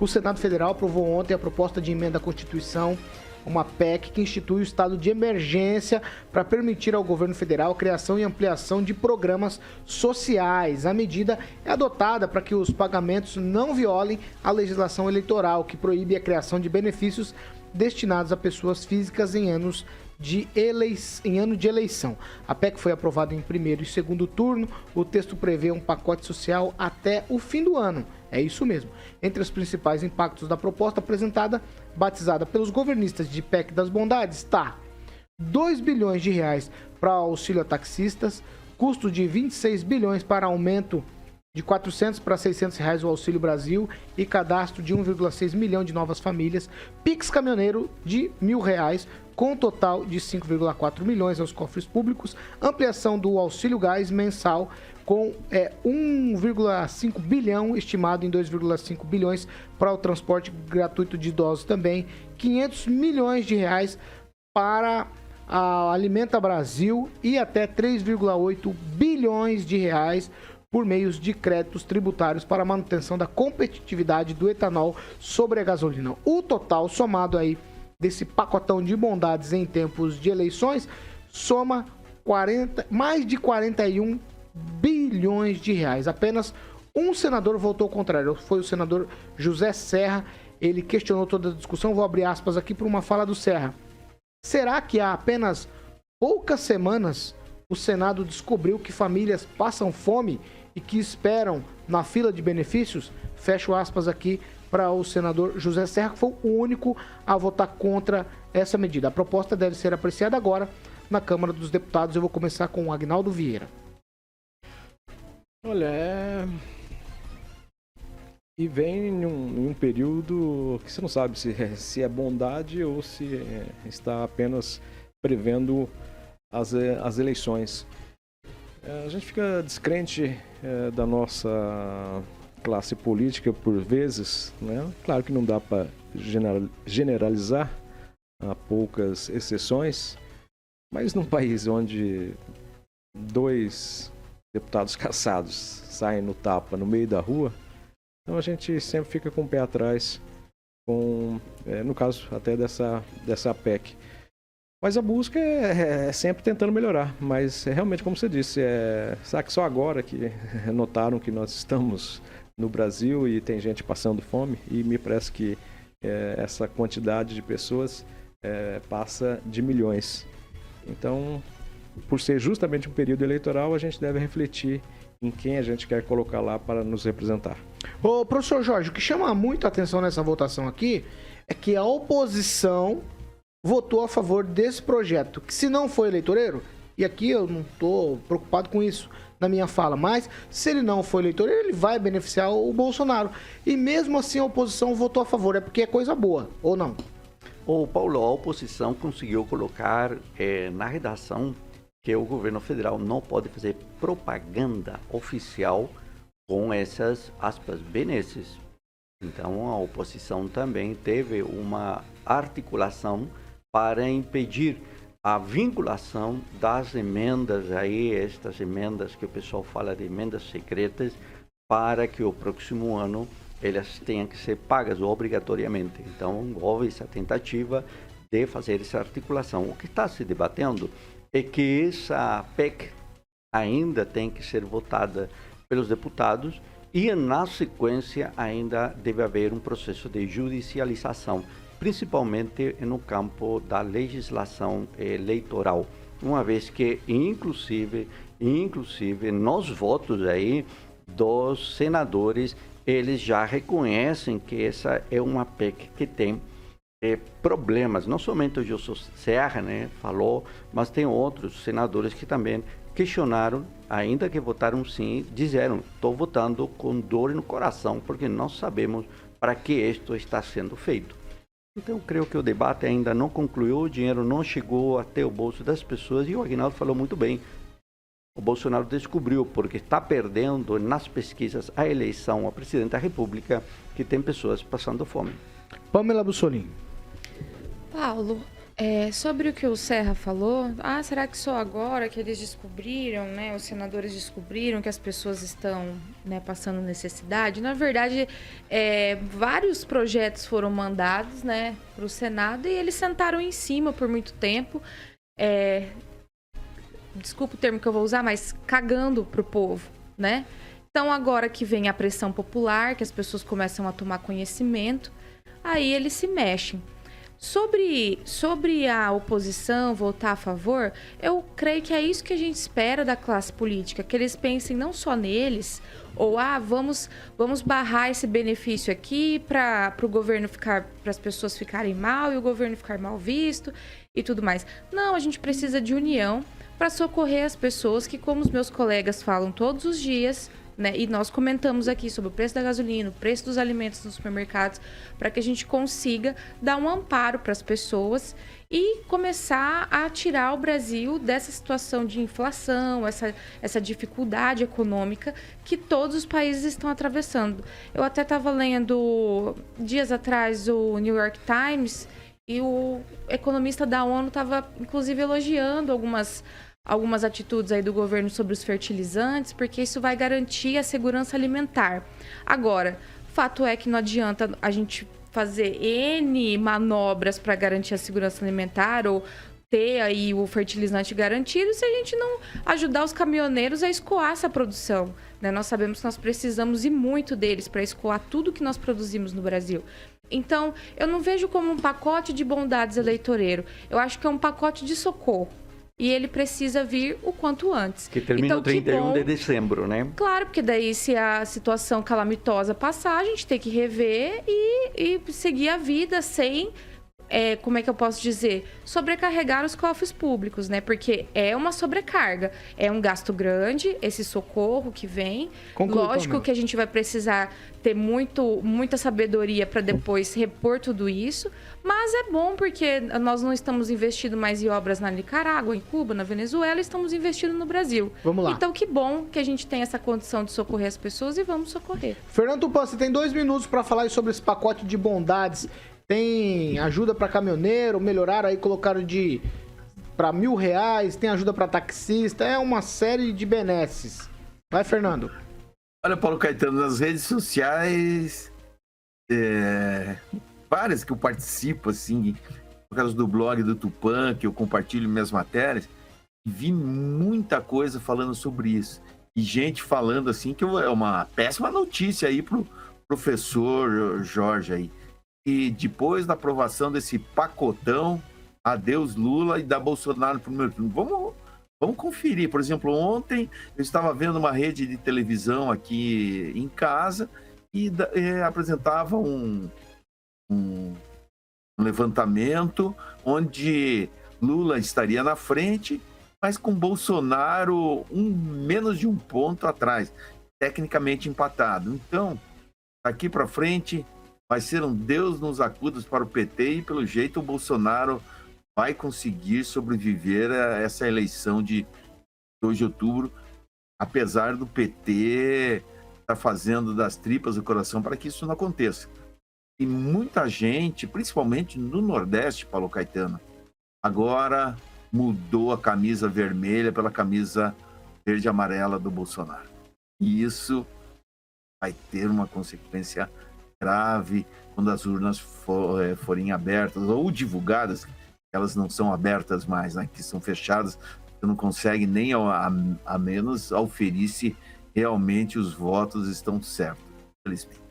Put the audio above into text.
O Senado Federal aprovou ontem a proposta de emenda à Constituição, uma PEC que institui o estado de emergência para permitir ao governo federal a criação e ampliação de programas sociais. A medida é adotada para que os pagamentos não violem a legislação eleitoral, que proíbe a criação de benefícios destinados a pessoas físicas em ano de eleição. A PEC foi aprovada em primeiro e segundo turno. O texto prevê um pacote social até o fim do ano. É isso mesmo. Entre os principais impactos da proposta apresentada, batizada pelos governistas de PEC das Bondades, está 2 bilhões de reais para auxílio a taxistas, custo de 26 bilhões para aumento de 400 para 600 reais o Auxílio Brasil e cadastro de 1,6 milhão de novas famílias, Pix caminhoneiro de R$1.000, com total de 5,4 milhões aos cofres públicos, ampliação do Auxílio Gás mensal com 1,5 bilhão, estimado em 2,5 bilhões para o transporte gratuito de idosos também, 500 milhões de reais para a Alimenta Brasil e até 3,8 bilhões de reais por meios de créditos tributários para a manutenção da competitividade do etanol sobre a gasolina. O total somado aí desse pacotão de bondades em tempos de eleições soma mais de 41 bilhões de reais. Apenas um senador votou contrário, foi o senador José Serra. Ele questionou toda a discussão. Vou abrir aspas aqui para uma fala do Serra. Será que há apenas poucas semanas o Senado descobriu que famílias passam fome e que esperam na fila de benefícios? Fecho aspas aqui para o senador José Serra, que foi o único a votar contra essa medida. A proposta deve ser apreciada agora na Câmara dos Deputados. Eu vou começar com o Agnaldo Vieira. Olha, e vem em um período que você não sabe se é bondade ou se está apenas prevendo as eleições. A gente fica descrente da nossa classe política por vezes, né? Claro que não dá para generalizar, há poucas exceções, mas num país onde 2 deputados caçados saem no tapa no meio da rua, então a gente sempre fica com o pé atrás, no caso até dessa PEC. Mas a busca é sempre tentando melhorar, mas realmente, como você disse, será que só agora que notaram que nós estamos no Brasil e tem gente passando fome? E me parece que essa quantidade de pessoas passa de milhões. Então, por ser justamente um período eleitoral, a gente deve refletir em quem a gente quer colocar lá para nos representar. Ô, professor Jorge, o que chama muito a atenção nessa votação aqui é que a oposição votou a favor desse projeto, que se não for eleitoreiro, e aqui eu não estou preocupado com isso na minha fala, mas se ele não for eleitoreiro, ele vai beneficiar o Bolsonaro. E mesmo assim a oposição votou a favor, é porque é coisa boa, ou não? Ô Paulo, a oposição conseguiu colocar na redação que o governo federal não pode fazer propaganda oficial com essas, aspas, benesses. Então a oposição também teve uma articulação para impedir a vinculação das emendas aí, estas emendas que o pessoal fala de emendas secretas, para que o próximo ano elas tenham que ser pagas obrigatoriamente. Então houve essa tentativa de fazer essa articulação. O que está se debatendo é que essa PEC ainda tem que ser votada pelos deputados e na sequência ainda deve haver um processo de judicialização, principalmente no campo da legislação eleitoral, uma vez que inclusive nos votos aí dos senadores, eles já reconhecem que essa é uma PEC que tem problemas. Não somente o Gilson Serra, né, falou, mas tem outros senadores que também questionaram, ainda que votaram sim, disseram, estou votando com dor no coração, porque não sabemos para que isto está sendo feito. Então, creio que o debate ainda não concluiu, o dinheiro não chegou até o bolso das pessoas e o Agnaldo falou muito bem. O Bolsonaro descobriu, porque está perdendo nas pesquisas a eleição a presidente da República, que tem pessoas passando fome. Pamela Bussolini. Paulo, Sobre o que o Serra falou, será que só agora que eles descobriram, né, os senadores descobriram que as pessoas estão, né, passando necessidade? Na verdade, vários projetos foram mandados, né, para o Senado e eles sentaram em cima por muito tempo, desculpa o termo que eu vou usar, mas cagando pro povo, né? Então agora que vem a pressão popular, que as pessoas começam a tomar conhecimento, aí eles se mexem. Sobre a oposição votar a favor, eu creio que é isso que a gente espera da classe política, que eles pensem não só neles, ou vamos barrar esse benefício aqui para o governo ficar, para as pessoas ficarem mal e o governo ficar mal visto e tudo mais. Não, a gente precisa de união para socorrer as pessoas que, como os meus colegas falam todos os dias, né, e nós comentamos aqui sobre o preço da gasolina, o preço dos alimentos nos supermercados, para que a gente consiga dar um amparo para as pessoas e começar a tirar o Brasil dessa situação de inflação, essa dificuldade econômica que todos os países estão atravessando. Eu até estava lendo dias atrás o New York Times e o economista da ONU estava, inclusive, elogiando algumas atitudes aí do governo sobre os fertilizantes, porque isso vai garantir a segurança alimentar. Agora, fato é que não adianta a gente fazer N manobras para garantir a segurança alimentar ou ter aí o fertilizante garantido se a gente não ajudar os caminhoneiros a escoar essa produção, né? Nós sabemos que nós precisamos e muito deles para escoar tudo que nós produzimos no Brasil. Então, eu não vejo como um pacote de bondades eleitoreiro. Eu acho que é um pacote de socorro. E ele precisa vir o quanto antes. Que termina no 31 de dezembro, né? Claro, porque daí se a situação calamitosa passar, a gente tem que rever e seguir a vida sem, como é que eu posso dizer? Sobrecarregar os cofres públicos, né? Porque é uma sobrecarga, é um gasto grande, esse socorro que vem. Lógico que a gente vai precisar ter muita sabedoria para depois repor tudo isso, mas é bom porque nós não estamos investindo mais em obras na Nicarágua, em Cuba, na Venezuela, estamos investindo no Brasil. Vamos lá. Então, que bom que a gente tem essa condição de socorrer as pessoas e vamos socorrer. Fernando Tupan, você tem 2 minutos para falar sobre esse pacote de bondades. Tem ajuda para caminhoneiro, melhoraram aí, colocaram para R$1.000, tem ajuda para taxista, é uma série de benesses. Vai, Fernando. Olha, Paulo Caetano, nas redes sociais, várias que eu participo, assim, por causa do blog do Tupan, que eu compartilho minhas matérias, vi muita coisa falando sobre isso. E gente falando, assim, que é uma péssima notícia aí pro professor Jorge aí. E depois da aprovação desse pacotão, adeus Lula e da Bolsonaro no primeiro turno. Vamos conferir. Por exemplo, ontem eu estava vendo uma rede de televisão aqui em casa e apresentava um levantamento onde Lula estaria na frente, mas com Bolsonaro menos de 1 ponto atrás, tecnicamente empatado. Então, daqui para frente vai ser um Deus nos acuda para o PT e, pelo jeito, o Bolsonaro vai conseguir sobreviver a essa eleição de 2 de outubro, apesar do PT estar fazendo das tripas do coração para que isso não aconteça. E muita gente, principalmente no Nordeste, Paulo Caetano, agora mudou a camisa vermelha pela camisa verde e amarela do Bolsonaro. E isso vai ter uma consequência grave quando as urnas forem abertas ou divulgadas. Elas não são abertas mais, né? Que são fechadas, você não consegue nem a menos auferir se realmente os votos estão certos, felizmente.